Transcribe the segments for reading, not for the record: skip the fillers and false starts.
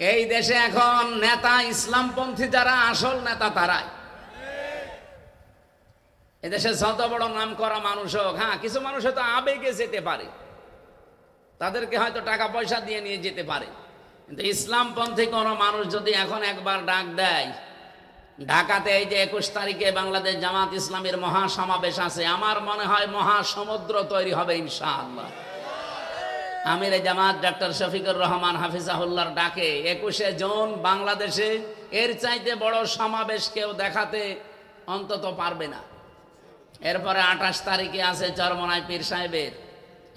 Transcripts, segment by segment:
এই দেশে এখন নেতা ইসলামপন্থী যারা আসল নেতা তারাই। এদেশে যত বড় নাম করা মানুষ হোক, হ্যাঁ কিছু মানুষ হয়তো আবেগে যেতে পারে, তাদেরকে হয়তো টাকা পয়সা দিয়ে নিয়ে যেতে পারে, কিন্তু ইসলামপন্থী কোনো মানুষ যদি এখন একবার ডাক দেয়, ঢাকাতে এই যে 21 তারিখে বাংলাদেশ জামাত ইসলামের মহাসমাবেশ আছে, আমার মনে হয় মহাসমুদ্র তৈরি হবে ইনশাআল্লাহ। আমির জামাত ডক্টর শফিকুর রহমান হাফিজাহুল্লাহর ডাকে 21শে জুন বাংলাদেশে এর চাইতে বড় সমাবেশ কেউ দেখাতে অন্তত পারবে না। এরপরে 28 তারিখে আছে চরমনাই পীর সাহেবের,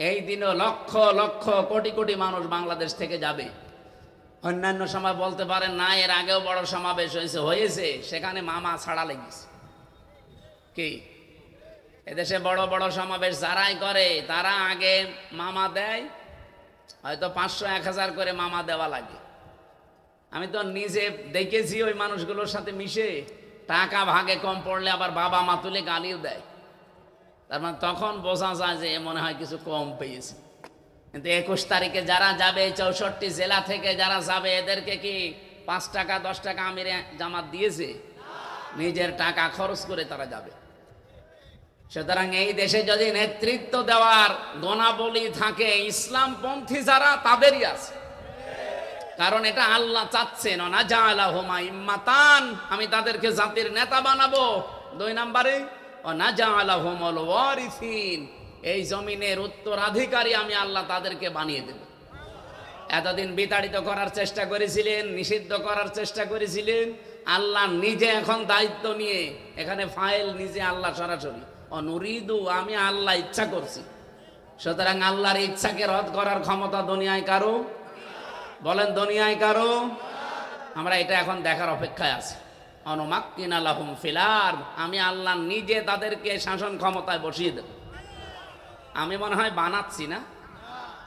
এই দিনও লক্ষ লক্ষ কোটি কোটি মানুষ বাংলাদেশ থেকে যাবে। অন্যান্য সময় বলতে পারেন না, এর আগেও বড় সমাবেশ হয়েছে, সেখানে মামা ছাড়া লেগেছে। কি এদেশে বড় বড় সমাবেশ যারাই করে তারা আগে মামা দেয়, হয়তো 500-1000 করে মামা দেওয়া লাগে। আমি তো নিজে দেখেছি ওই মানুষগুলোর সাথে মিশে, টাকা ভাগে কম পড়লে আবার বাবা মা তুলে গালিও দেয়। তার মানে তখন বোঝা যায় যে মনে হয় কিছু কম পেয়েছে। কিন্তু 21 তারিখে যারা যাবে, 64 জেলা থেকে যারা যাবে, এদেরকে কি 5 টাকা 10 টাকা আমির জামাত দিয়েছে? নিজের টাকা খরচ করে তারা যাবে। সুতরাং এই দেশে যদি নেতৃত্ব দেওয়ার গুণাবলী থাকে, ইসলামপন্থী যারা তাদেরই আছে। কারণ এটা আল্লাহ চাচ্ছেন, না জাআলাহুমা ইম্মাতান, আমি তাদেরকে জাতির নেতা বানাবো। 2 নম্বরে না জাআলাহুমুল ওয়ারিসিন, এই জমিনের উত্তরাধিকারী আমি আল্লাহ তাদেরকে বানিয়ে দেব। এতদিন বিতাড়িত করার চেষ্টা করেছিলেন, নিষিদ্ধ করার চেষ্টা করেছিলেন, আল্লাহ নিজে এখন দায়িত্ব নিয়ে এখানে ফাইল নিজে আল্লাহ সরাসরি অনুরিদু, আমি আল্লাহ ইচ্ছা করছি। সুতরাং আল্লাহর ইচ্ছাকে রদ করার ক্ষমতা দুনিয়ায় কারো? বলেন দুনিয়ায় কারো? আমরা এটা এখন দেখার অপেক্ষায় আছি। অনুমাক্কিনা লাহুম ফিল আরদ, আমি আল্লাহ নিজে তাদেরকে শাসন ক্ষমতায় বসিয়ে দেব। আমি মনে হয় বানাচ্ছি না,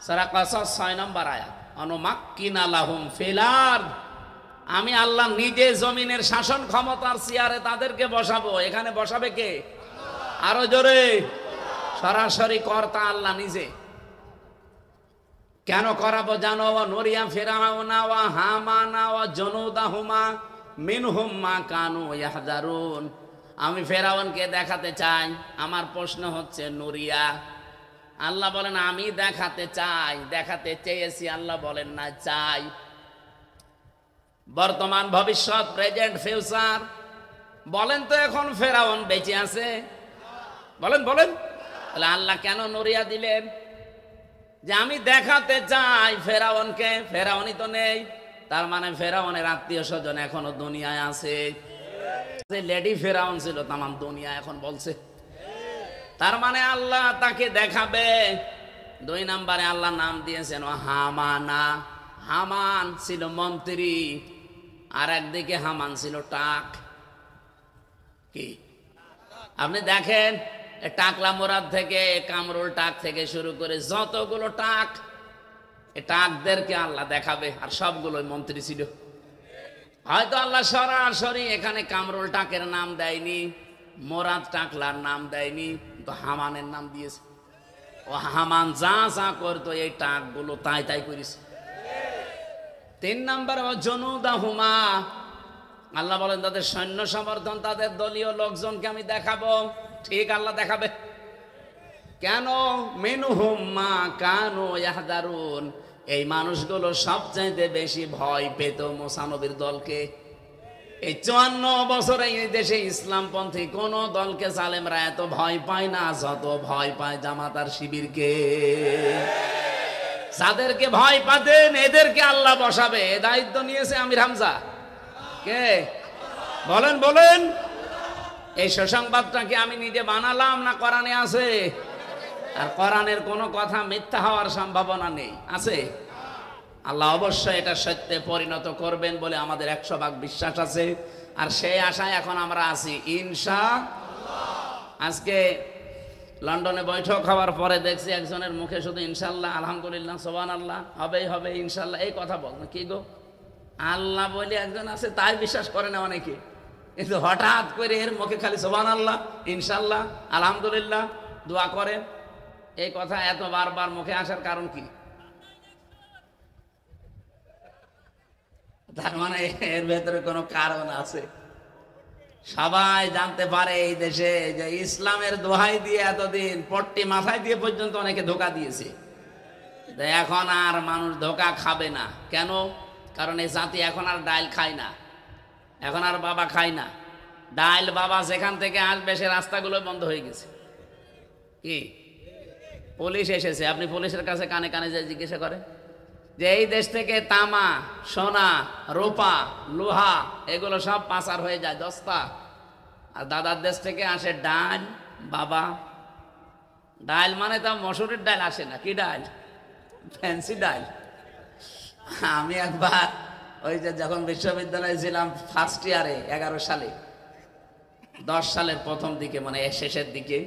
সূরা কাসাস 6 নম্বর আয়াত, অনুমাক্কিনা লাহুম ফিল আরদ, আমি আল্লাহ নিজে জমিনের শাসন ক্ষমতার চেয়ারে তাদেরকে বসাবো। এখানে বসাবে কে? আরো জোরে, সরাসরি কর্তা আল্লাহ নিজে। কেন করাবো জানো? নুরিয়া ফিরাউনা ওয়া হামানা ওয়া জুনুদাহুমা মিনহুম মা কানু ইয়াহজারুন, আমি ফেরাউনকে দেখাতে চাই। আমার প্রশ্ন হচ্ছে নুরিয়া, আল্লাহ বলেন আমি দেখাতে চাই, দেখাতে চেয়েছি, আল্লাহ বলেন না চাই। বর্তমান ভবিষ্যৎ, প্রেজেন্ট ফিউচার, বলেন তো এখন ফেরাউন বেঁচে আছে? বলেন বলেন, তাহলে আল্লাহ কেন নুরিয়া দিলেন? যে আমি দেখাতে চাই ফেরাউনকে। ফেরাউনই তো নেই, তার মানে ফেরাউনের আত্মীয় স্বজন এখনো দুনিয়ায় আছে। লেডি ফেরাউন ছিল তাম দুনিয়া এখন বলছে, তার মানে আল্লাহ তাকে দেখাবে। 2 নম্বরে আল্লাহ নাম দিয়েছেন হামানা, হামান ছিল মন্ত্রী, আর একদিকে হামান ছিল টাক। কি আপনি দেখেন, টাকলা মোরাদ থেকে কামরুল টাক থেকে শুরু করে যতগুলো টাক, এই টাকদেরকে আল্লাহ দেখাবে, আর সবগুলোই মন্ত্রী ছিল। হয়তো আল্লাহ সরাসরি এখানে কামরুল টাকের নাম দেয়নি, মোরাদ টাকলার নাম দেয়নি, তো হামানের নাম দিয়েছে। ও হামান যা যা করতো এই টাকগুলো তাই তাই করেছে। 3 নম্বর ও জুনুদাহুমা, আল্লাহ বলেন তাদের সৈন্য সমর্থন, তাদের দলীয় লোকজনকে আমি দেখাবো। ঠিক আল্লাহ দেখাবে। কেন? মিনহুম মা কানু ইয়াহজারুন, এই মানুষগুলো সবচাইতে বেশি ভয় পেত মুসা নবীর দলকে। এই 54 বছরে এই দেশে ইসলামপন্থী কোন দলকে জালেমরা এত ভয় পায় না যত ভয় পায় জামাত আর শিবিরকে। যাদেরকে ভয় পাতেন এদেরকে আল্লাহ বসাবে, দায়িত্ব নিয়েছে আমির হামজা। কে? বলেন বলেন, এই সুসংবাদটা কি আমি নিজে বানালাম না কোরআনে আছে? আর কোরআনের কোনো কথা মিথ্যা হওয়ার সম্ভাবনা নেই, আছে? আল্লাহ অবশ্যই এটা সত্যে পরিণত করবেন বলে আমাদের 100% বিশ্বাস আছে। আর সেই আশায় এখন আমরা আছি ইনশাআল্লাহ। আজকে লন্ডনে বৈঠক হওয়ার পরে দেখছি একজনের মুখে শুধু ইনশাআল্লাহ, আলহামদুলিল্লাহ, সুবহানাল্লাহ, হবেই হবে ইনশাআল্লাহ, এই কথা বল। কি গো, আল্লাহ বলে একজন আছে তাই বিশ্বাস করে না অনেকে, কিন্তু হঠাৎ করে এর মুখে খালি সুবহানাল্লাহ, ইনশাআল্লাহ, আলহামদুলিল্লাহ, দোয়া করেন। এই কথা এত বারবার মুখে আসার কারণ কি? তার মানে এর ভেতরে কোনো কারণ আছে। সবাই জানতে পারে এই দেশে যে ইসলামের দোহাই দিয়ে এতদিন পট্টি মাথায় দিয়ে পর্যন্ত অনেকে ধোকা দিয়েছে। এখন আর মানুষ ধোকা খাবে না। কেন? কারণ এই জাতি এখন আর ডাইল খায় না, এখন আর বাবা খায় না। ডাইল বাবা যেখান থেকে আসবে সে রাস্তাগুলো বন্ধ হয়ে গেছে। কি পুলিশ এসেছে, আপনি পুলিশের কাছে কানে কানে যে জিজ্ঞাসা করে যে এই দেশ থেকে তামা, সোনা, রূপা, লোহা এগুলো সব পাচার হয়ে যায় দস্তা, আর দাদার দেশ থেকে আসে ডাল বাবা। ডাল মানে তো মসুরের ডাল আসে না, কি ডাল? ফ্যান্সি ডাল। আমি একবার ওই যে যখন বিশ্ববিদ্যালয়ে ছিলাম ফার্স্ট ইয়ারে 11 সালে, 10 সালের প্রথম দিকে মানে শেষের দিকে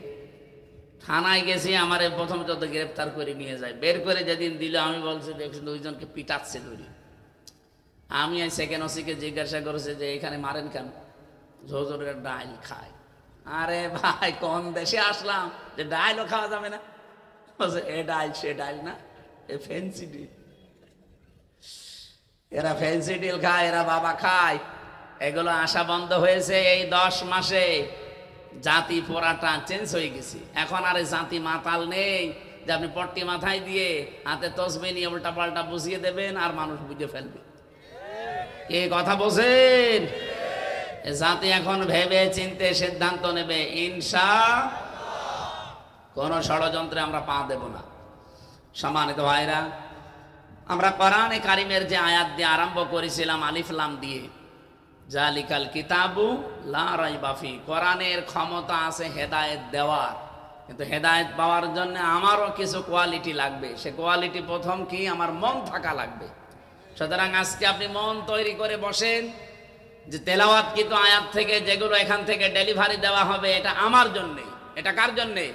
থানায় গেছি। আমার প্রথম যত গ্রেপ্তার করে নিয়ে যায়, বের করে যেদিন দিল আমি বলছি দেখছি দুইজনকে পিটাচ্ছে ধরি। আমি সেকেন্ড ওসিকে জিজ্ঞাসা করেছি যে এখানে মারেন কেন? ঝোঝরের ডাইল খায়। আরে ভাই কোন দেশে আসলাম যে ডাইলও খাওয়া যাবে না? বলছে এ ডাইল সে ডাইল না, এ ফ্যান্সি ডিল। এরা ফ্যান্সি ডিল খায়, এরা বাবা খায়। এগুলো আসা বন্ধ হয়েছে এই 10 মাসে। জাতি পোড়াটা চেঞ্জ হয়ে গেছে। এখন আর জাতি মাতাল নেই যে আপনি পট্টি মাথায় দিয়ে হাতে তসবিহ নিয়ে উল্টা পাল্টা বুঝিয়ে দেবেন আর মানুষ বুঝে ফেলবে। কে কথা বোঝেন? জাতি এখন ভেবে চিনতে সিদ্ধান্ত নেবে ইনশাআল্লাহ। কোন ষড়যন্ত্রে আমরা পা দেব না। সম্মানিত ভাইরা, আমরা কোরআনে কারিমের যে আয়াত দিয়ে আরম্ভ করেছিলাম আলিফ লাম দিয়ে, জালিকাল কিতাবু লা রাইবা ফি, কোরআনের ক্ষমতা আছে হেদায়েত দেওয়ার, কিন্তু হেদায়েত পাওয়ার জন্য আমারও কিছু কোয়ালিটি লাগবে। সে কোয়ালিটি প্রথম কি? আমার মন থাকা লাগবে। সুতরাং আজকে আপনি মন তৈরি করে বসেন যে তেলাওয়াতকৃত আয়াত থেকে যেগুলো এখান থেকে ডেলিভারি দেওয়া হবে এটা আমার জন্যে। এটা কার জন্যে?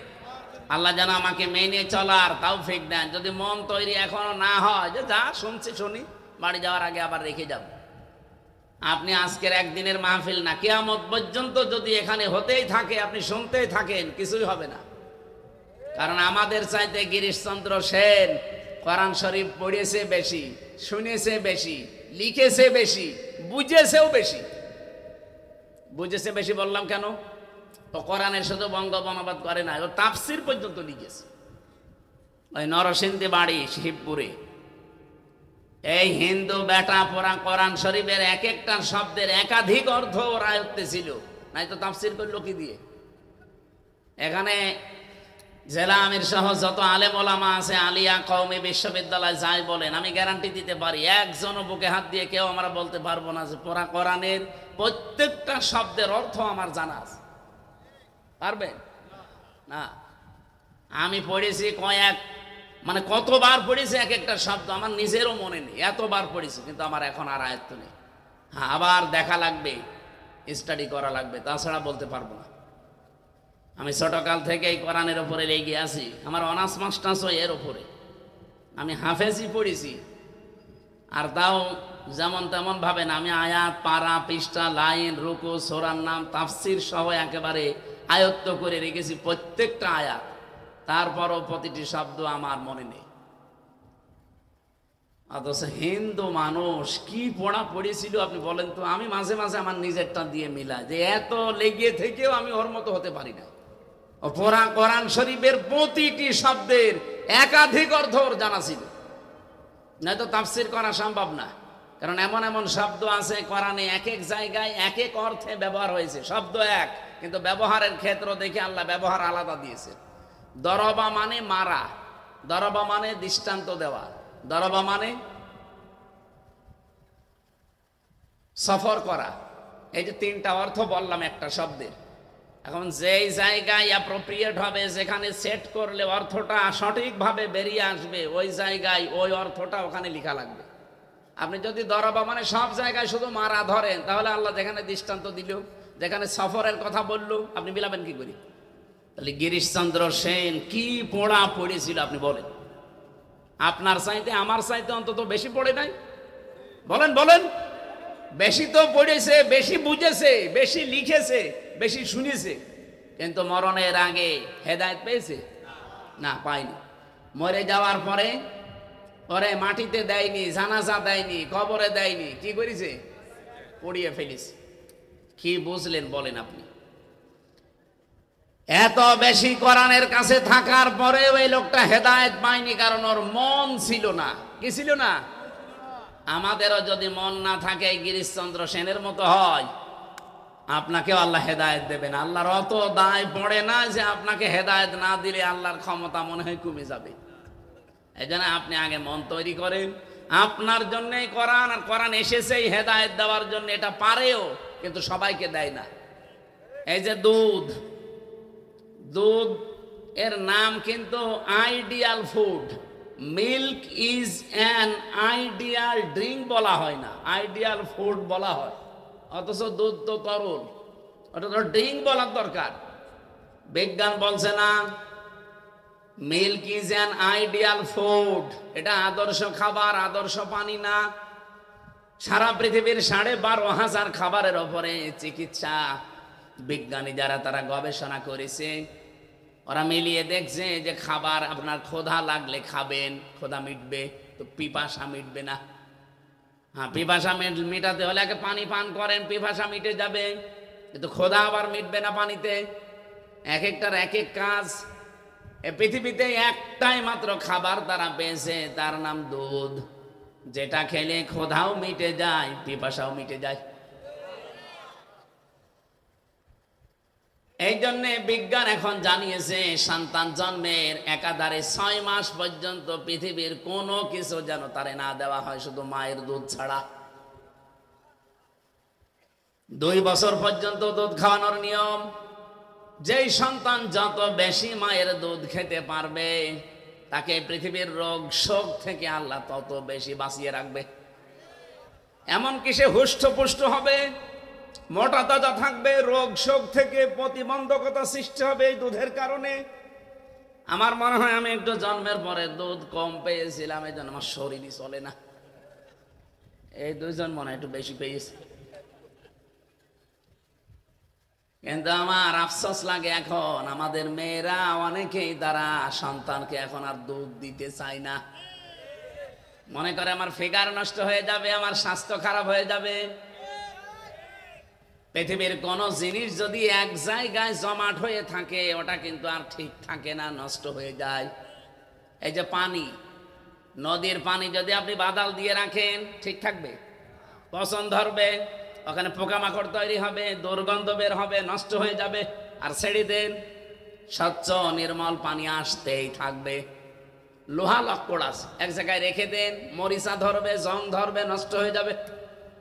আল্লাহ যেন আমাকে মেনে চলার তৌফিক দেন। যদি মন তৈরি এখনো না হয় যে যা শুনছি শুনি, বাড়ি যাওয়ার আগে আবার রেখে যাব, আপনি আজকের একদিনের মাহফিল না, কিয়ামত পর্যন্ত যদি এখানে হতেই থাকে, আপনি শুনতেই থাকেন, কিছুই হবে না। কারণ আমাদের চাইতে গিরিশচন্দ্র সেন কোরআন শরীফ পড়েছে বেশি, শুনেছে বেশি, লিখেছে বেশি, বুঝেছেও বেশি। বুঝেছে বেশি বললাম কেন? তো কোরআনের শুধু বঙ্গবনবাদ করে না, ও তাফসির পর্যন্ত লিখেছে। ওই নরসিংদী বাড়ি শিবপুরে এই হিন্দু বেটা পড়া কোরআন শরীফের এক একটা শব্দের একাধিক অর্থ ওর আয়ত্তে ছিল, নাই তো তাফসির করলো কি দিয়ে? এখানে জেলা আমির সহ যত আলেম ওলামা আছে, আলিয়া কওমি বিশ্ববিদ্যালয় যাই বলেন, আমি গ্যারান্টি দিতে পারি একজনও বুকে হাত দিয়ে কেউ আমরা বলতে পারবো না যে পড়া কোরআনের প্রত্যেকটা শব্দের অর্থ আমার জানা আছে। পারবেন না? আমি পড়েছি মানে কতবার পড়েছি এক একটা শব্দ আমার নিজেরও মনে নেই, এতবার পড়েছি, কিন্তু আমার এখন আর আয়ত্ত নেই। হ্যাঁ, আবার দেখা লাগবে, স্টাডি করা লাগবে, তাছাড়া বলতে পারবো না। আমি ছোটকাল থেকে এই কোরআনের ওপরে লেগে আছি, আমার অনার্স মাস্টার্সও এর ওপরে। আমি হাফেজি পড়েছি, আর তাও যেমন তেমন ভাবে না, আমি আয়াত, পারা, পৃষ্ঠা, লাইন, রুকু, সূরার নাম, তাফসির সহ একেবারে আয়ত্ত করে রেখেছি প্রত্যেকটা আয়াত। তারপরও প্রতিটি শব্দ আমার মনে নেই। অথচ হিন্দু মানুষ কি পড়া পড়েছিল আপনি বলেন তো? আমি মাঝে মাঝে আমার নিজেরটা দিয়ে মিলাই যে এত লেগে থেকেও আমি ওর মতো হতে পারি না। পড়া কোরআন শরীফের প্রতিটি শব্দের একাধিক অর্থ ওর জানা ছিল, নয়তো তাফসির করা সম্ভব না। কারণ এমন এমন শব্দ আছে কোরআনে এক এক জায়গায় এক এক অর্থে ব্যবহার হয়েছে, শব্দ এক, কিন্তু ব্যবহারের ক্ষেত্র দেখে আল্লাহ ব্যবহার আলাদা দিয়েছে। দরবা মানে মারা, দরবা মানে দৃষ্টান্ত দেওয়া, দরবা মানে সফর করা। এই যে তিনটা অর্থ বললাম একটা শব্দের। এখন যেই জায়গায় অ্যাপ্রোপ্রিয়েট হবে, যেখানে সেট করলে অর্থটা সঠিকভাবে বেরিয়ে আসবে, ওই জায়গায় ওই অর্থটা ওখানে লেখা লাগবে। আপনি যদি দরবা মানে সব জায়গায় শুধু মারা ধরেন, তাহলে আল্লাহ যেখানে দৃষ্টান্ত দিল, যেখানে সফরের কথা বললো, আপনি মিলাবেন কি করি? তাহলে গিরিশচন্দ্র সেন কি পড়া পড়েছিল আপনি বলেন? আপনার চাইতে আমার চাইতে অন্তত বেশি পড়ে নাই? বলেন বলেন। বেশি তো পড়েছে, বেশি বুঝেছে, বেশি লিখেছে, বেশি শুনেছে, কিন্তু মরণের আগে হেদায়েত পেয়েছে? না, পায়নি। মরে যাওয়ার পরে ওরে মাটিতে দেয়নি, জানাজা দেয়নি, কবরে দেয়নি, কি করেছে? পড়িয়ে ফেলিস। কি বুঝলেন বলেন আপনি? এত বেশি কোরআনের কাছে থাকার পরে ওই লোকটা হেদায়েত পায়নি, কারণ ওর মন ছিল না। কি ছিল না? আমাদেরও যদি মন না থাকে গিরিশচন্দ্র সেনের মতো হয়, আপনাকেও আল্লাহ হেদায়েত দেবেন। আল্লাহর অত দায় পড়ে না যে আপনাকে হেদায়েত না দিলে আল্লাহর ক্ষমতা মনে হয় কমে যাবে। এই জন্য আপনি আগে মন তৈরি করেন। আপনার জন্যই কোরআন, আর কোরআন এসেছেই হেদায়েত দেওয়ার জন্য। এটা পারেও, কিন্তু সবাইকে দেয় না। এই যে দুধ, দুধ এর নাম কিন্তু ideal food. Milk is an ideal drink বলা হয় না, আইডিয়াল ফুড বলা হয়। অথচ দুধ তো তরল, ওটা তো ড্রিঙ্ক বলার দরকার। বিজ্ঞান বলছে না milk is an ideal food, এটা আদর্শ খাবার, আদর্শ পানি না। সারা পৃথিবীর 12,500 খাবারের ওপরে চিকিৎসা বিজ্ঞানী যারা তারা গবেষণা করেছে, ওরা মিলিয়ে দেখছে যে খাবার আপনার ক্ষুধা লাগলে খাবেন, ক্ষুধা মিটবে, তো পিপাসা মিটবে না। হ্যাঁ, পিপাসা মিটাতে হলে আগে পানি পান করেন, পিপাসা মিটে যাবে, কিন্তু ক্ষুধা আবার মিটবে না পানিতে। এক একটার এক এক কাজ। এ পৃথিবীতে একটাই মাত্র খাবার তারা পেয়েছে, তার নাম দুধ, যেটা খেলে ক্ষুধাও মিটে যায়, পিপাসাও মিটে যায়। এই জন্যে বিজ্ঞান এখন জানিয়েছে সন্তান জন্মের একাধারে 6 মাস পর্যন্ত পৃথিবীর কোনো কিছু যেন তারে না দেওয়া হয়, শুধু মায়ের দুধ ছাড়া। 2 বছর পর্যন্ত দুধ খাওয়ানোর নিয়ম। যেই সন্তান যত বেশি মায়ের দুধ খেতে পারবে, তাকে পৃথিবীর রোগ শোক থেকে আল্লাহ তত বেশি বাঁচিয়ে রাখবে। এমনকি সে হুষ্টপুষ্ট হবে, মোটা তাজা থাকবে, রোগ শোক থেকে প্রতিবন্ধকতা সৃষ্টি হবে এই দুধের কারণে। আমার মনে হয় আমি একটু জন্মের পরে দুধ কম পেয়েছিলাম, এই জন্য আমার শরীরই চলে না। এই 2 জন মনে হয় একটু বেশি পেয়েছে। কিন্তু আমার আফসোস লাগে, এখন আমাদের মেয়েরা অনেকেই তারা সন্তানকে এখন আর দুধ দিতে চায় না। মনে করে আমার ফিগার নষ্ট হয়ে যাবে, আমার স্বাস্থ্য খারাপ হয়ে যাবে। পৃথিবীর কোন জিনিস যদি এক জায়গায় জমাট হয়ে থাকে, ওটা কিন্তু আর ঠিক থাকে না, নষ্ট হয়ে যায়। এই যে পানি, নদীর পানি যদি আপনি বাদাল দিয়ে রাখেন, ঠিক থাকবে? পচন ধরবে, ওখানে পোকামাকড় তৈরি হবে, দুর্গন্ধ বের হবে, নষ্ট হয়ে যাবে। আর ছেড়ে দেন, স্বচ্ছ নির্মল পানি আসতেই থাকবে। লোহা লক্কড় আছে, এক জায়গায় রেখে দেন, মরিচা ধরবে, জং ধরবে, নষ্ট হয়ে যাবে।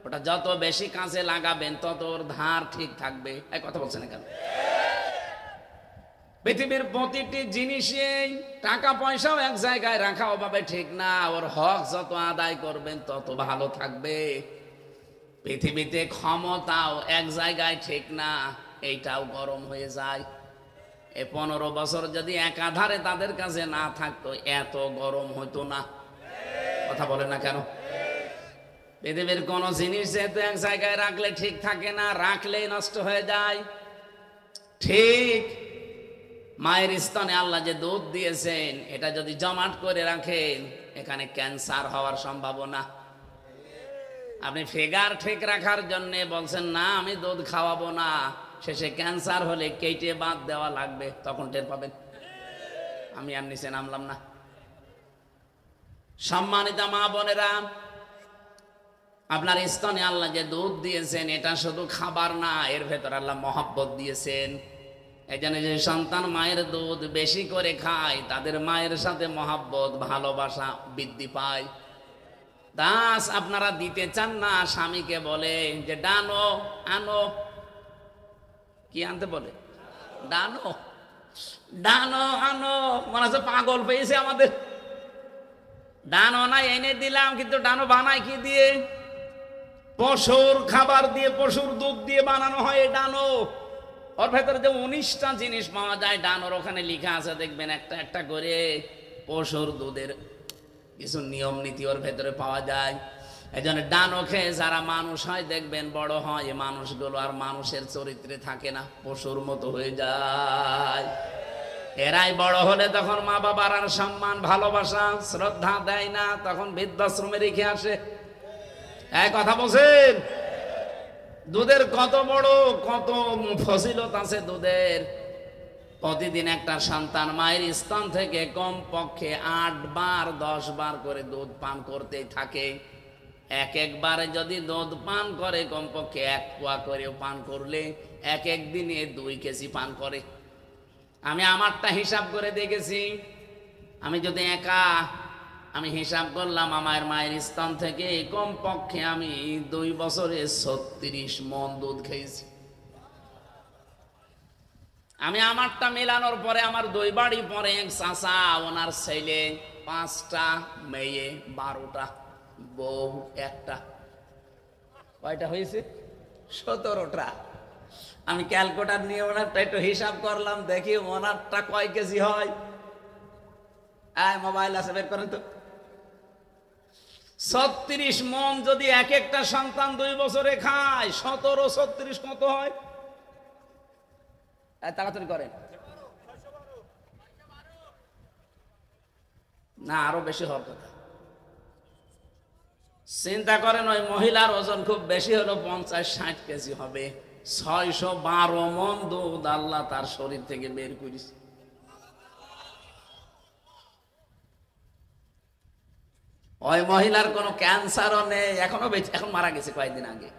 ওটা যত বেশি কাজে লাগাবেন তত ওর ধার ঠিক থাকবে। এই কথা বলছেন না কেন? পৃথিবীর প্রতিটি জিনিসেই টাকা পয়সাও এক জায়গায় রাখা ওভাবে ঠিক না। ওর হক যত আদায় করবেন তত ভালো থাকবে। পৃথিবীতে ক্ষমতাও এক জায়গায় ঠিক না, এইটাও গরম হয়ে যায়। এই 15 বছর যদি একাধারে তাদের কাছে না থাকতো, এত গরম হতো না। কথা বলে না কেন? পৃথিবীর কোন জিনিস যেহেতু এক জায়গায় রাখলে ঠিক থাকে না, রাখলেই নষ্ট হয়ে যায়। ঠিক মায়ের স্তনে আল্লাহ যে দুধ দিয়েছেন, এটা যদি জমাট করে রাখেন, এখানে ক্যান্সার হওয়ার সম্ভাবনা। আপনি ফিগার ঠিক রাখার জন্য বলছেন না আমি দুধ খাওয়াবো না, শেষে ক্যান্সার হলে কেটে বাদ দেওয়া লাগবে, তখন টের পাবেন। আমি আর নিচে নামলাম না। সম্মানিতা মা বোনেরা, আপনার স্তনে আল্লাহ যে দুধ দিয়েছেন, এটা শুধু খাবার না, এর ভেতর আল্লাহ মহব্বত দিয়েছেন। এই জন্য যে সন্তান মায়ের দুধ বেশি করে খায়, তাদের মায়ের সাথে মহব্বত, ভালোবাসা বৃদ্ধি পায়। দাস আপনারা দিতে চান না, স্বামীকে বলে যে ডানো আনো। কি আনতে বলে? ডানো, ডানো আনো। মনে হচ্ছে পাগল পেয়েছে আমাদের। ডানো না এনে দিলাম, কিন্তু ডানো বানায় কি দিয়ে? পশুর খাবার দিয়ে, পশুর দুধ দিয়ে বানানো হয় এই ডানো। ওর ভেতরে যে 19টা জিনিস পাওয়া যায়, ডানোর ওখানে লেখা আছে, দেখবেন একটা একটা করে পশুর দুধের কিছু নিয়ম নীতি ওর ভেতরে পাওয়া যায়। এই জন্য ডানো খেয়ে যারা মানুষ হয়, দেখবেন বড় হয়, এই মানুষগুলো আর মানুষের চরিত্রে থাকে না, পশুর মতো হয়ে যায়। এরাই বড় হলে তখন মা বাবার আর সম্মান ভালোবাসা শ্রদ্ধা দেয় না, তখন বৃদ্ধাশ্রমে রেখে আসে। এক কথা বলছেন, দুধের কত বড় কত ফজিলত আছে দুধের। প্রতিদিন একটা সন্তান মায়ের স্তন থেকে কম পক্ষে 8 বার 10 বার করে দুধ পান করতেই থাকে। একবারে যদি দুধ পান করে কমপক্ষে 1 পোয়া করে পান করলে এক দিনে 2 কেজি পান করে। আমি আমারটা হিসাব করে দেখেছি, আমি যদি একা, আমি হিসাব করলাম আমার মায়ের স্তন থেকে কমপক্ষে আমি 2 বছরে 36 মণ দুধ খেয়েছি। আমি আমারটা মেলানোর পরে আমার 2 বাড়ি পরে এক চাচা, ওনার ছেলে 5টা, মেয়ে 12টা, বউ 1টা। কয়টা হয়েছে? 17টা। আমি ক্যালকুলেটর নিয়ে ওনারটা একটু হিসাব করলাম, দেখি ওনারটা কয় কেজি হয়। মোবাইল আছে, বের করেন তো। 36 মণ যদি এক একটা সন্তান 2 বছরে খায়, 17 36 কত হয়? তাড়াতাড়ি করেন না, আরো বেশি হওয়ার কথা। চিন্তা করেন, ওই মহিলার ওজন খুব বেশি হলো 50-60 কেজি হবে। 612 মণ দুধ আল্লাহ তার শরীর থেকে বের করেছে। ওই মহিলার কোনো ক্যান্সারও নেই, এখনো বেঁচে, এখন মারা গেছে কয়েকদিন আগে।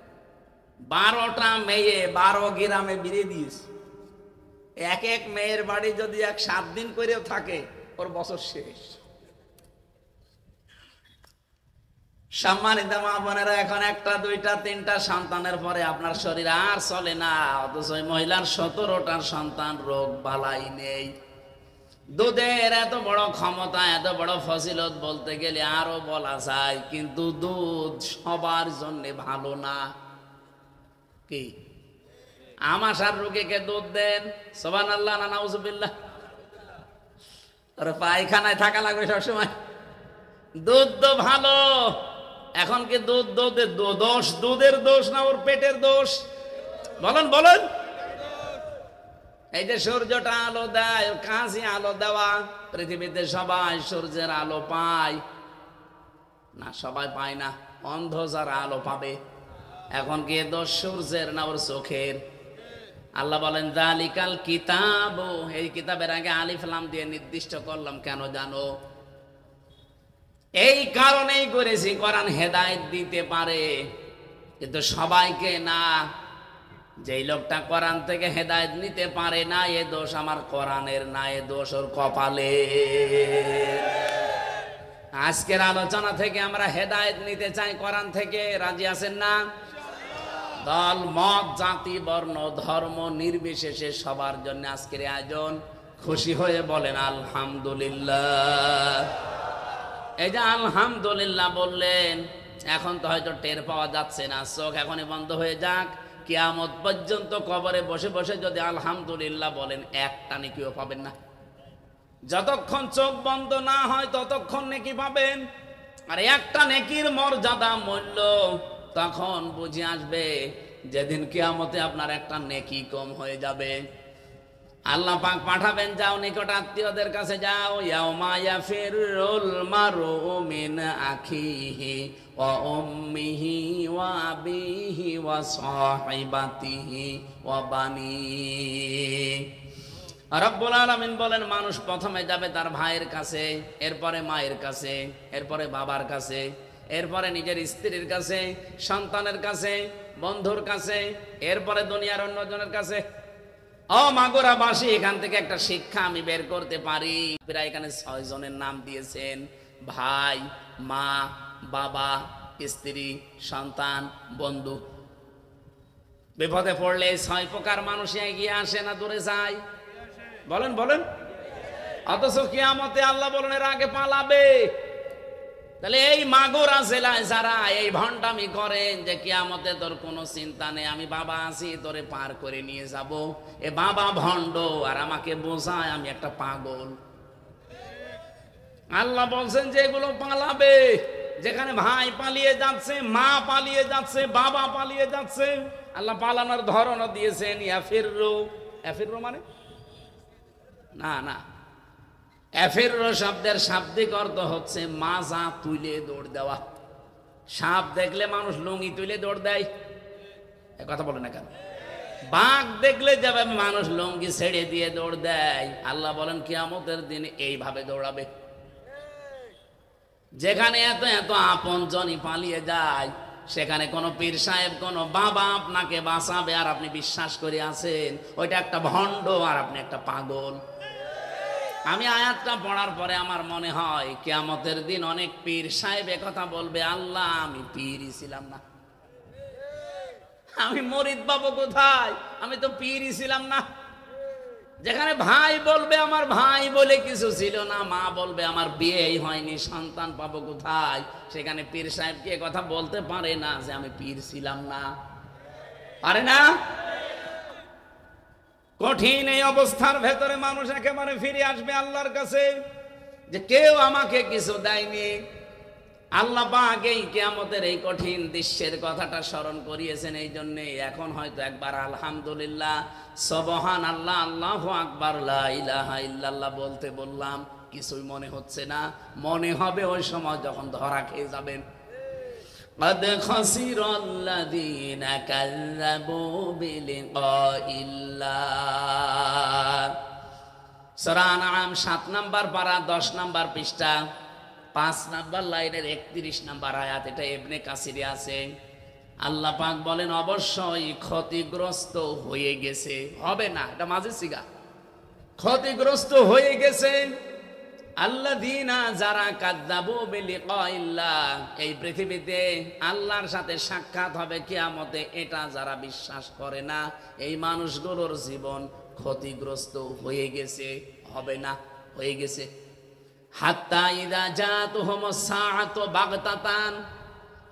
12টা মেয়ে 12 গ্রামে বিয়ে দিয়েছে। এক মেয়ের বাড়ি যদি 7 দিন করেও থাকে, ওর বছর শেষ। সম্মানিত মা বোনেরা, এখন 1টা 2টা 3টা সন্তানের পরে আপনার শরীর আর চলে না, অথচ ওই মহিলার 17টার সন্তান, রোগ বালাই নেই। দুধের এত বড় ক্ষমতা, এত বড় ফজিলত বলতে গেলে আরো বলা যায়, কিন্তু দুধ সবার জন্য ভালো না। কি আমাশার রোগীকে দুধ দেন, সুবহানাল্লাহ না নাউজুবিল্লাহ? ওরা পায়খানায় থাকা লাগবে সবসময়। দুধ তো ভালো। এখন কি দুধ দোষ, দুধের দোষ না ওর পেটের দোষ? বলেন বলেন। এই যে সূর্যটা আলো দেয়, কাজে আলো দেওয়া। পৃথিবীতে সবাই সূর্যের আলো পায় না? সবাই পায় না। অন্ধ যারা আলো পাবে। এখন কি দোষ সূর্যের না ওর চোখের? আল্লাহ বলেন যালিকাল কিতাব, এই কিতাবের আগে আলিফ লাম দিয়ে নির্দিষ্ট করলাম কেন জানো? এই কারণেই করেছি, কোরআন হেদায়েত দিতে পারে কিন্তু সবাইকে না। যেই লোকটা কোরআন থেকে হেদায়েত নিতে পারে না, এ দোষ আমার কোরআনের না, এ দোষ ওর কপালে। আজকের আলোচনা থেকে আমরা হেদায়েত নিতে চাই কোরআন থেকে, রাজি আছেন না? দল মত জাতি বর্ণ ধর্ম নির্বিশেষে সবার জন্য আজকের আয়োজন। খুশি হয়ে বলেন আলহামদুলিল্লাহ। এই যে আলহামদুলিল্লাহ বললেন, এখন তো হয়তো টের পাওয়া যাচ্ছে না, চোখ এখনই বন্ধ হয়ে যাক। কিয়ামত পর্যন্ত কবরে বসে বসে যদি আলহামদুলিল্লাহ বলেন, একটা নেকিও পাবেন না। যতক্ষণ চোখ বন্ধ না হয় ততক্ষণ নেকি পাবেন। আর একটা নেকির মর্যাদা মূল্য তখন বুঝে আসবে যেদিন কিয়ামতে আপনার একটা নেকি কম হয়ে যাবে। আল্লাহ পাক পাঠাবেন, যাও নিকট আত্মীয়দের কাছে যাও। ইয়াউমা ইয়াফিরুল মারউ মিন আখিহি ওয়া উম্মিহি ওয়া আবিহি ওয়া সাহিবাতিহি ওয়া বানিহি। রব্বুল আলামিন বলেন, মানুষ প্রথমে যাবে তার ভাইয়ের কাছে, এরপরে মায়ের কাছে, এরপরে বাবার কাছে, এরপরে নিজের স্ত্রীর কাছে, সন্তানের কাছে, বন্ধুর কাছে, এরপরে দুনিয়ার অন্যজনের কাছে। ও মাগুরাবাসী, এখান থেকে একটা শিক্ষা আমি বের করতে পারি। প্রায় এখানে 6 জনের নাম দিয়েছেন, ভাই, মা, বাবা, স্ত্রী, সন্তান, বন্ধু। বিপদে পড়লে 6 প্রকার মানুষ এগিয়ে আসে না দূরে যায়? বলেন বলেন। অথচ কিয়ামতে আল্লাহ বলেন এর আগে পালাবে। তাহলে এই মাগুরা জেলায় যারা এই ভণ্ডামি করেন যে কিয়ামতে তোর কোনো চিন্তা নেই, আমি বাবা আছি, তোরে পার করে নিয়ে যাব, এ বাবা ভণ্ড আর আমাকে বোঝায় আমি একটা পাগল। আল্লাহ বলছেন যে এগুলো পালাবে। যেখানে ভাই পালিয়ে যাচ্ছে, মা পালিয়ে যাচ্ছে, বাবা পালিয়ে যাচ্ছে, আল্লাহ পালানোর ধরনও দিয়েছেন। ইয়াফিরু, ইয়াফিরু মানে না না এফেররো শব্দের শাব্দিক অর্থ হচ্ছে মাজা তুলে দৌড় দেওয়া। সাপ দেখলে মানুষ লুঙ্গি তুলে দৌড় দেয়, এ কথা বলে না কেন? বাঘ দেখলে যাবে মানুষ লুঙ্গি ছেড়ে দিয়ে দৌড় দেয়। আল্লাহ বলেন কিয়ামতের দিন এইভাবে দৌড়াবে। যেখানে এত এত আপনজনই পালিয়ে যায়, সেখানে কোনো পীর সাহেব কোনো বাবা আপনাকে বাঁচাবে আর আপনি বিশ্বাস করে আছেন ওইটা একটা ভণ্ড আর আপনি একটা পাগল। আমি আয়াতটা পড়ার পরে আমার মনে হয় কিয়ামতের দিন অনেক পীর সাহেব কথা বলবে, আল্লাহ আমি পীরই ছিলাম না, আমি মরিদ পাবো কোথায়, আমি তো পীরই ছিলাম না। যেখানে ভাই বলবে আমার ভাই বলে কিছু ছিল না, মা বলবে আমার বিয়েই হয়নি, সন্তান পাবো কোথায়, সেখানে পীর সাহেব কি কথা বলতে পারে না যে আমি পীর ছিলাম না? পারে না? কঠিন এই অবস্থার ভেতরে মানুষ একেবারে ফিরে আসবে আল্লাহর কাছে যে কেউ আমাকে কিছু দেয়নি। আল্লাহ পাক এই কিয়ামতের এই কঠিন দৃশ্যের কথাটা স্মরণ করিয়েছেন। এই জন্য এখন হয়তো একবার আলহামদুলিল্লাহ, সুবহানাল্লাহ, আল্লাহু আকবার, লা ইলাহা ইল্লাল্লাহ বলতে বললাম, কিছুই মনে হচ্ছে না। মনে হবে ওই সময় যখন ধরা খেয়ে যাবেন। قد خسر الذين كذبوا بلقاء الله। সূরা আনআম 7 নাম্বার পারা 10 নাম্বার পৃষ্ঠা 5 নাম্বার লাইনের 31 নাম্বার আয়াত। এটা ইবনে কাসিরে আছে। আল্লাহ পাক বলেন অবশ্যই ক্ষতিগ্রস্ত হয়ে গেছে, হবে না, এটা মাঝে সিগা, ক্ষতিগ্রস্ত হয়ে গেছে আল্লাযীনা যারা কাযযাবু বিলিকাইল্লাহ, এই পৃথিবীতে আল্লাহর সাথে সাক্ষাৎ হবে কিয়ামতে, এটা যারা বিশ্বাস করে না, এই মানুষগুলোর জীবন ক্ষতিগ্রস্ত হয়ে গেছে, হবে না, হয়ে গেছে। হাত্তা ইযা জাতুহুমুস সাআতু বাগতাতান,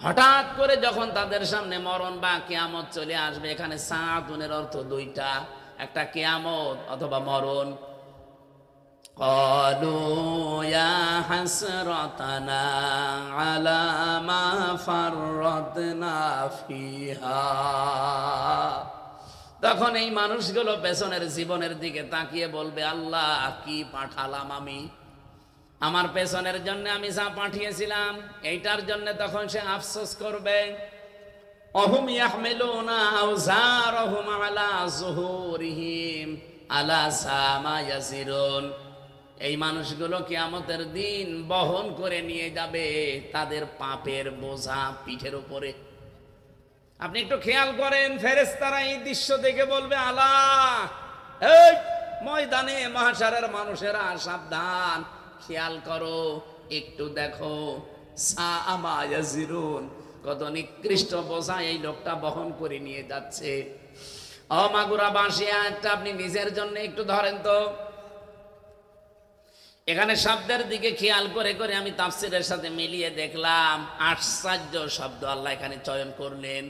হঠাৎ করে যখন তাদের সামনে মরণ বা কিয়ামত চলে আসবে। এখানে সাআতুনের অর্থ দুইটা, একটা কিয়ামত অথবা মরণ। قالوا يا حسرتنا على ما فرطنا فيها। তখন এই মানুষগুলো পেছনের জীবনের দিকে তাকিয়ে বলবে, আল্লাহ কি পাঠালাম আমি, আমার পেছনের জন্য আমি যা পাঠিয়েছিলাম এইটার জন্য তখন সে আফসোস করবে। অহুম ইয়াহমিলুনা আওজারহুম আলা যুহুরিহিম আলা সামা ইয়াসিরুন। এই মানুষগুলো কিয়ামতের দিন বহন করে নিয়ে যাবে তাদের পাপের বোঝা পিঠের উপরে। আপনি একটু খেয়াল করেন, ফেরেশতারা এই দৃশ্য দেখে বলবে, আল্লাহ এই ময়দানে মাহশারের মানুষেরা সাবধান, খেয়াল করো, একটু দেখো, সামা ইয়াসিরুন, কত নিকৃষ্ট বোঝা এই লোকটা বহন করে নিয়ে যাচ্ছে। ও মাগুরা বাঁশিয়া, একটা আপনি নিজের জন্য একটু ধরেন তো। এখানে শব্দের দিকে খেয়াল করে করে আমি তাফসীরের সাথে মিলিয়ে দেখলাম, আশ্চর্য শব্দ আল্লাহ এখানে চয়ন করলেন।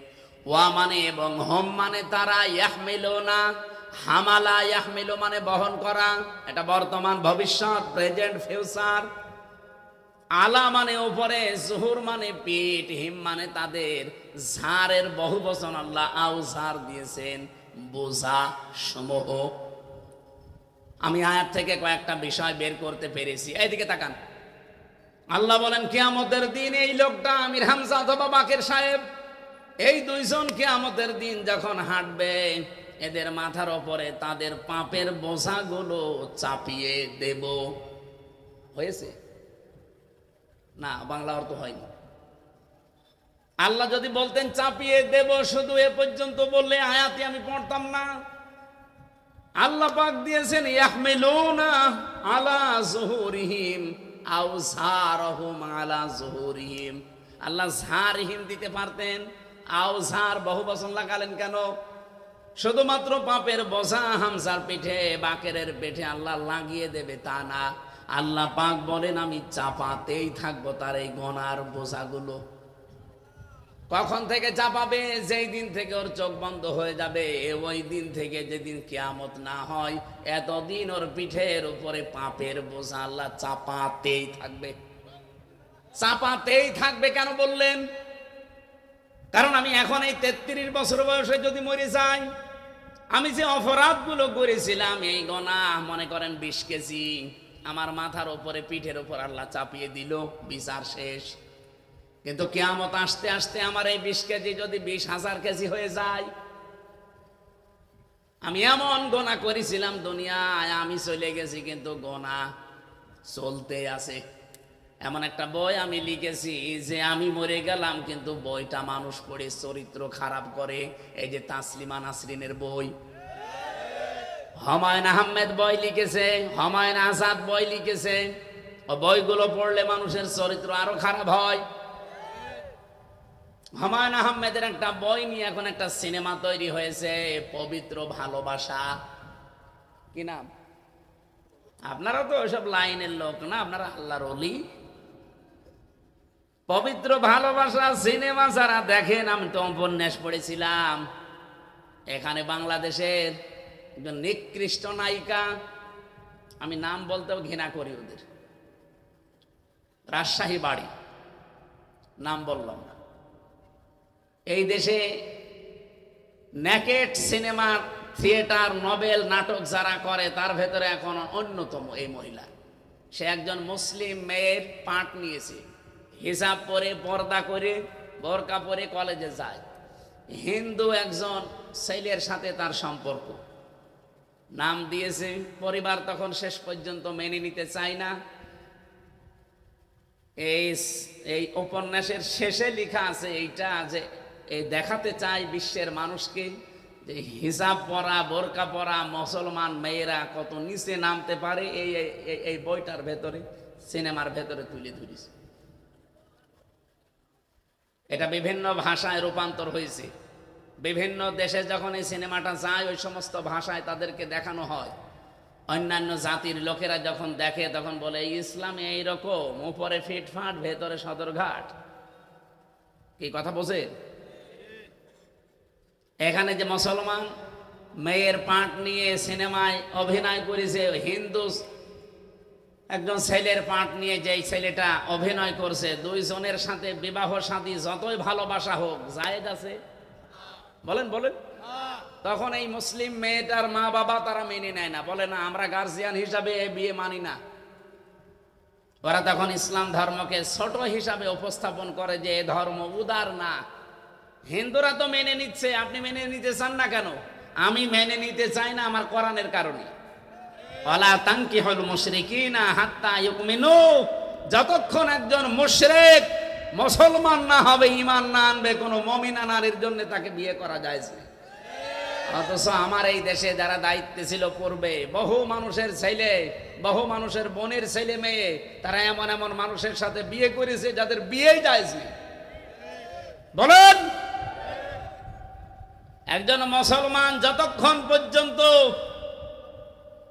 ওয়া মানে এবং, হোম মানে তারা, ইয়াহমিলুনা, হামালা ইয়াহমিলু মানে বহন করা, এটা বর্তমান, ভবিষ্যৎ, প্রেজেন্ট, ফিউচার। আলা মানে উপরে, জুহুর মানে পিঠ, হিম মানে তাদের, ঝাড়ের বহু বচন আল্লাহ আউজার দিয়েছেন, বোঝা সমূহ। আমি আয়াত থেকে কয়েকটা বিষয় বের করতে পেরেছি। এইদিকে তাকান, আল্লাহ বলেন কিয়ামতের দিন এই লোকটা আমির হামজা অথবা বাকের সাহেব, এই দুইজন কিয়ামতের দিন যখন হাঁটবে, এদের মাথার উপরে তাদের পাপের বোঝাগুলো চাপিয়ে দেব। হয়েছে না? বাংলা অর্থ হয়নি। আল্লাহ যদি বলতেন চাপিয়ে দেব শুধু এ পর্যন্ত বললে আয়াতে আমি পড়তাম না। আল্লাহ পাক দিয়েছেন ইয়াহমিলুনা আলা যুহুরিহিম আওজারহুম আলা যুহুরিহিম। আল্লাহ জারহিম দিতে পারতেন, আওজার বহু বচন লাগালেন কেন? শুধুমাত্র পাপের বোঝা হামজার পিঠে, বাকেরের পিঠে আল্লাহ লাগিয়ে দেবে তা না। আল্লাহ পাক বলেন আমি চাপাতেই থাকবো তার এই গোনার বোঝাগুলো। কখন থেকে চাপাবে? যেই দিন থেকে ওর চোখ বন্ধ হয়ে যাবে, ওই দিন থেকে যেদিন কিয়ামত না হয়, এতদিন ওর পিঠের উপরে পাপের বোঝা আল্লাহ চাপাতেই থাকবে, চাপাতেই থাকবে। কেন বললেন? কারণ আমি এখন এই 33 বছর বয়সে যদি মরে যাই, আমি যে অপরাধগুলো করেছিলাম, এই গোনা মনে করেন 20 কেজি, আমার মাথার উপরে পিঠের উপর আল্লাহ চাপিয়ে দিল, বিচার শেষ। কিন্তু কিয়ামত আসতে আসতে আমার এই 20 কেজি যদি 20,000 কেজি হয়ে যায়, আমি এমন গোনা করেছিলাম দুনিয়ায়, আমি চলে গেছি কিন্তু গোনা চলতে আছে। এমন একটা বই আমি লিখেছি যে আমি মরে গেলাম কিন্তু বইটা মানুষ পড়ে চরিত্র খারাপ করে। এই যে তাসলিমা নাসরিনের বই, হুমায়ুন আহমেদ বই লিখেছে, হুমায়ুন আজাদ বই লিখেছে। ও বইগুলো পড়লে মানুষের চরিত্র আরো খারাপ হয়। হুমায়ুন আহমেদের একটা বই নিয়ে এখন একটা সিনেমা তৈরি হয়েছে, পবিত্র ভালোবাসা। কি নাম? আপনারা তো ওইসব লাইনের লোক না, আপনারা আল্লাহর ওলি। পবিত্র ভালোবাসা সিনেমা যারা দেখেন, আমি তো উপন্যাস পড়েছিলাম। এখানে বাংলাদেশের একজন নিকৃষ্ট নায়িকা, আমি নাম বলতেও ঘৃণা করি ওদের, রাজশাহী বাড়ি, নাম বললাম না। এই দেশে নেকেট সিনেমা, থিয়েটার, নভেল, নাটক যারা করে তার ভেতরে এখন অন্যতম এই মহিলা। সে একজন মুসলিম মেয়ের পাঠ নিয়েছে, হিসাব পরে, পর্দা করে, বোরকা পরে কলেজে যায়। হিন্দু একজন ছেলের সাথে তার সম্পর্ক, নাম দিয়েছে। পরিবার তখন শেষ পর্যন্ত মেনে নিতে চায় না। এই উপন্যাসের শেষে লেখা আছে এইটা, যে এই দেখাতে চায় বিশ্বের মানুষকে যে হিজাব পরা, বোরকা পরা মুসলমান মেয়েরা কত নিচে নামতে পারে। এই বইটার ভেতরে, সিনেমার ভেতরে তুলে ধরেছে। এটা বিভিন্ন ভাষায় রূপান্তর হয়েছে। বিভিন্ন দেশে যখন এই সিনেমাটা যায়, ওই সমস্ত ভাষায় তাদেরকে দেখানো হয়। অন্যান্য জাতির লোকেরা যখন দেখে তখন বলে ইসলামে এইরকম, উপরে ফিটফাট, ভেতরে সদরঘাট। কি কথা বোঝে? এখানে যে মুসলমান মেয়ের পাঠ নিয়ে সিনেমায় অভিনয় করেছে, হিন্দু একজন ছেলের পাঠ নিয়ে যে ছেলেটা অভিনয় করছে, দুইজনের সাথে বিবাহ শাদী যতই ভালোবাসা হোক, জায়েজ আছে? বলেন বলেন। তখন এই মুসলিম মেয়েটার মা বাবা তারা মেনে নেয় না, বলে না আমরা গার্জিয়ান হিসাবে বিয়ে মানি না। ওরা তখন ইসলাম ধর্মকে ছোট হিসাবে উপস্থাপন করে যে এ ধর্ম উদার না। হিন্দুরা তো মেনে নিচ্ছে, আপনি মেনে নিতে চান না কেন? আমি মেনে নিতে চাই না আমার কোরআনের কারণে। ওয়ালা তানকিহুল মুশরিকিনা হাত্তা ইউমিনু, যতক্ষণ একজন মুশরিক মুসলমান না হবে, ঈমান না আনবে, কোনো মুমিনা নারীর জন্য তাকে বিয়ে করা যায় না। অথচ আমার এই দেশে যারা দায়িত্বে ছিল পূর্বে, বহু মানুষের ছেলে, বহু মানুষের বোনের ছেলে মেয়ে, তারা এমন এমন মানুষের সাথে বিয়ে করেছে যাদের বিয়েই যায় না। বলেন, একজন মুসলমান যতক্ষণ পর্যন্ত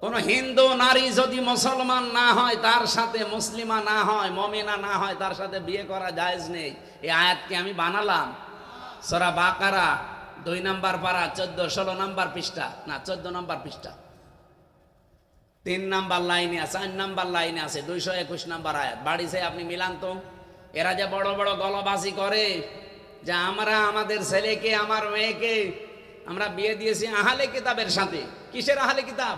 কোন হিন্দু নারী যদি মুসলমান না হয়, তার সাথে মুসলিমা না হয়, মুমিনা না হয়, তার সাথে বিয়ে করা জায়েজ নেই। এই আয়াতকে আমি বানালাম সূরা বাকারা 2 নম্বর পারা 14-16 নম্বর পৃষ্ঠা, না 14 নম্বর পৃষ্ঠা, 3 নম্বর লাইনে আছে, 4 নম্বর লাইনে আছে, 221 নম্বর আয়াত। বাড়িতে আপনি মিলান তো। এরা যে বড় বড় গলাবাজি করে যে আমরা আমাদের ছেলেকে, আমার মেয়েকে আমরা বিয়ে দিয়েছি আহলে কিতাবের সাথে। কিসের আহলে কিতাব?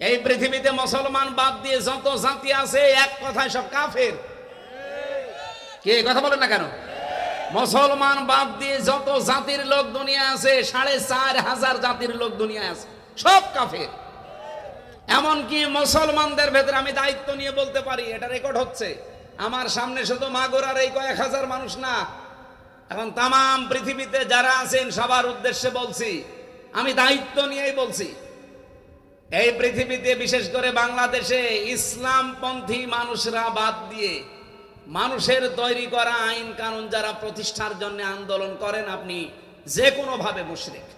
এই পৃথিবীতে মুসলমান বাদ দিয়ে যত জাতি আছে, এক কথায় সব কাফের। কে কথা বলেন না কেন? মুসলমান বাদ দিয়ে যত জাতির লোক দুনিয়া আছে, 4,500 জাতির লোক দুনিয়া আছে, সব কাফের। এমনকি মুসলমানদের ভেতরে আমি দায়িত্ব নিয়ে বলতে পারি, এটা রেকর্ড হচ্ছে আমার সামনে, শুধু মাগুরার এই কয়েক হাজার মানুষ না, এখন তামাম পৃথিবীতে যারা আছেন সবার উদ্দেশ্যে বলছি, আমি দায়িত্ব নিয়েই বলছি। এই পৃথিবীতে বিশেষ করে বাংলাদেশে ইসলামপন্থী মানুষরা বাদ দিয়ে মানুষের তৈরি করা আইন কানুন যারা প্রতিষ্ঠার জন্য আন্দোলন করেন, আপনি যে কোনো ভাবে মুশরিক।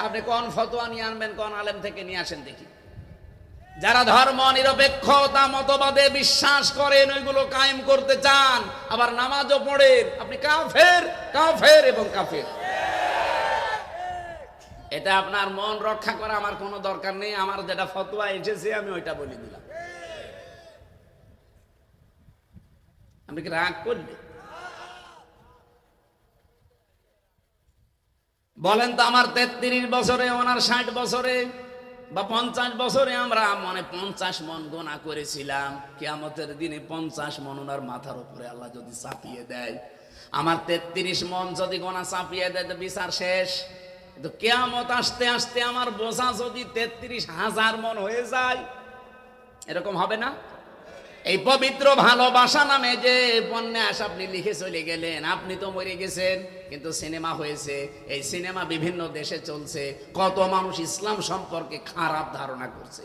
আপনি কোন ফতোয়া নিয়ে আনবেন, কোন আলেম থেকে নিয়ে আসেন দেখি। যারা ধর্ম নিরপেক্ষতা মতবাদে বিশ্বাস করেন, ওইগুলো কায়েম করতে চান, আবার নামাজও পড়েন, আপনি কাফের, কাফের এবং কাফের। এটা আপনার মন রক্ষা করা আমার কোনো দরকার নেই। আমার যেটা ফতোয়া এসেছে আমি ওইটা বলে দিলাম। আপনি কি রাগ করবে? বলেন তো, আমার 33 বছরে, ওনার 60 বছরে, বা 50 বছরে আমরা 50 মন গোনা করেছিলাম, কিয়ামতের দিনে 50 মন ওনার মাথার উপরে আল্লাহ যদি চাপিয়ে দেয়, আমার 33 মন যদি গোনা চাপিয়ে দেয় তো বিচার শেষ। কিন্তু কিয়ামত আসতে আসতে আমার বোঝা যদি 33,000 মন হয়ে যায়, এরকম হবে না? এই পবিত্র ভালোবাসা নামে যে উপন্যাস আপনি লিখে চলে গেলেন, আপনি তো মরে গেছেন, কিন্তু সিনেমা হয়েছে, এই সিনেমা বিভিন্ন দেশে চলছে, কত মানুষ ইসলাম সম্পর্কে খারাপ ধারণা করছে,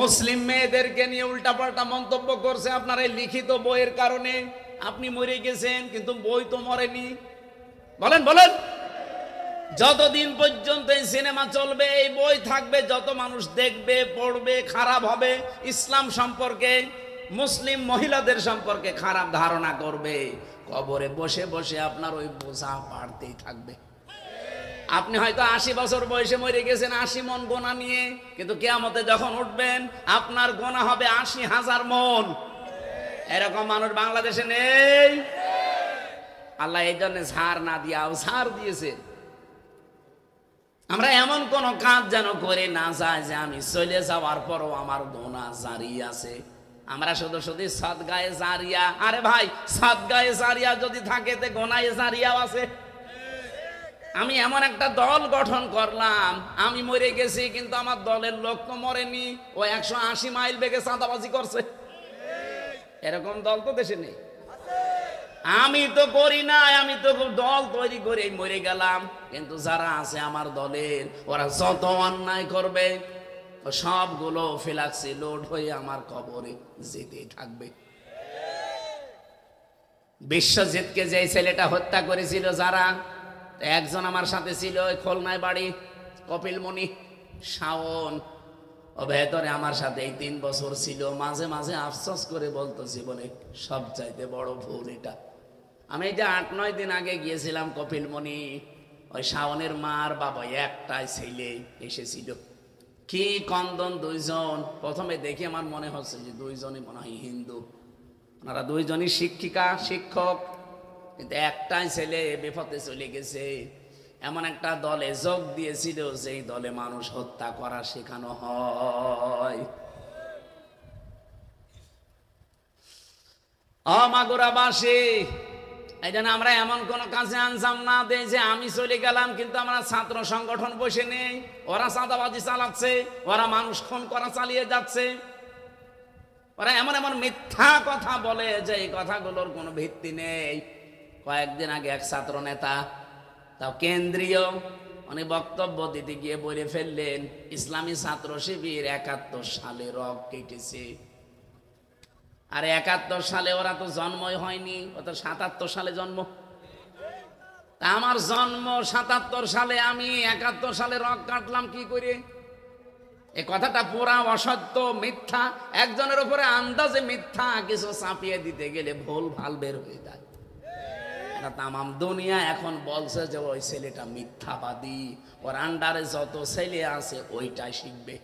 মুসলিম মেয়েদেরকে নিয়ে উল্টাপাল্টা মন্তব্য করছে আপনার এই লিখিত বইয়ের কারণে। আপনি মরে গেছেন কিন্তু বই তো মরেনি। বলেন বলেন, যতদিন পর্যন্ত এই সিনেমা চলবে, এই বই থাকবে, যত মানুষ দেখবে, পড়বে, খারাপ হবে, ইসলাম সম্পর্কে, মুসলিম মহিলাদের সম্পর্কে খারাপ ধারণা করবে, কবরে বসে বসে আপনার ওই বোঝা বাড়তেই থাকবে। আপনি হয়তো 80 বছর বয়সে মরে গেছেন 80 মন গোনা নিয়ে, কিন্তু কিয়ামতে যখন উঠবেন আপনার গোনা হবে 80,000 মন। এরকম মানুষ বাংলাদেশে নেই। আল্লাহ এই জন্য ছাড় না দিয়ে ছাড় দিয়েছে। আমরা এমন কোন কাজ যেন করে না যায় যে আমি চলে যাওয়ার পরও আমার গোনা জারি আছে। আমরা শুধু শুধু সাদগায়ে জারিয়া, আরে ভাই সাদগায়ে জারিয়া যদি থাকে তে গোনায়ে জারিয়াও আছে। আমি এমন একটা দল গঠন করলাম, আমি মরে গেছি কিন্তু আমার দলের লোক তো মরেনি, ও 180 মাইল বেগে চাঁদাবাজি করছে। এরকম দল তো দেশে নেই। আমি তো করি না, আমি তো দল তৈরি করে মরে গেলাম, কিন্তু যারা আছে আমার দলের, ওরা যত অন্যায় করবে সবগুলো ফিলাক্সি লোড হয়ে আমার কবরে যেতে থাকবে। বিশ্বজিৎকে যে ছেলেটা হত্যা করেছিল যারা, একজন আমার সাথে ছিল, ওই খুলনায় বাড়ি, কপিলমণি, শাওন, ও ভেতরে আমার সাথে এই 3 বছর ছিল। মাঝে মাঝে আফসোস করে বলতো জীবনে সবচাইতে বড় ভুল এটা। আমি এই যে 8-9 দিন আগে গিয়েছিলাম কপিলমণি, ওই শাওনের মার বাবা একটাই ছেলে এসেছিল, কি কন্দন, 2 জন। প্রথমে দেখে আমার মনে হচ্ছে যে 2 জনই মনে হয় হিন্দু, ওনারা 2 জনই শিক্ষিকা শিক্ষক, কিন্তু একটাই ছেলে বিপথে চলে গেছে। এমন একটা দলে যোগ দিয়েছিল যেই দলে মানুষ হত্যা করা শেখানো হয়। মাগুরাবাসী, এই জন্য আমরা এমন কোন কাজে আঞ্জাম না দেই যে আমি চলে গেলাম কিন্তু আমরা ছাত্র সংগঠন বসে নেই, ওরা চাঁদাবাজি চালাচ্ছে, ওরা মানুষ খুন করা চালিয়ে যাচ্ছে, ওরা এমন এমন মিথ্যা কথা বলে যে এই কথাগুলোর কোনো ভিত্তি নেই। কয়েকদিন আগে এক ছাত্র নেতা, তাও কেন্দ্রীয়, উনি বক্তব্য দিতে গিয়ে বলে ফেললেন ইসলামী ছাত্র শিবির 71 সালে রগ কেটেছে। আর 71 সালে ওরা তো জন্মই হয়নি, ও তো 77 সালে জন্ম। তা আমার জন্ম 77 সালে, আমি 71 সালে রগ কাটলাম কি করে? এই কথাটা পুরা অসত্য, মিথ্যা। একজনের উপরে আন্দাজে মিথ্যা কিছু চাপিয়ে দিতে গেলে ভুল ভাল বের হয়ে যায়। তামাম দুনিয়া এখন বলছে যে ওই ছেলেটা মিথ্যাবাদী, ওর আন্ডারে যত ছেলে আছে ওইটাই শিখবে।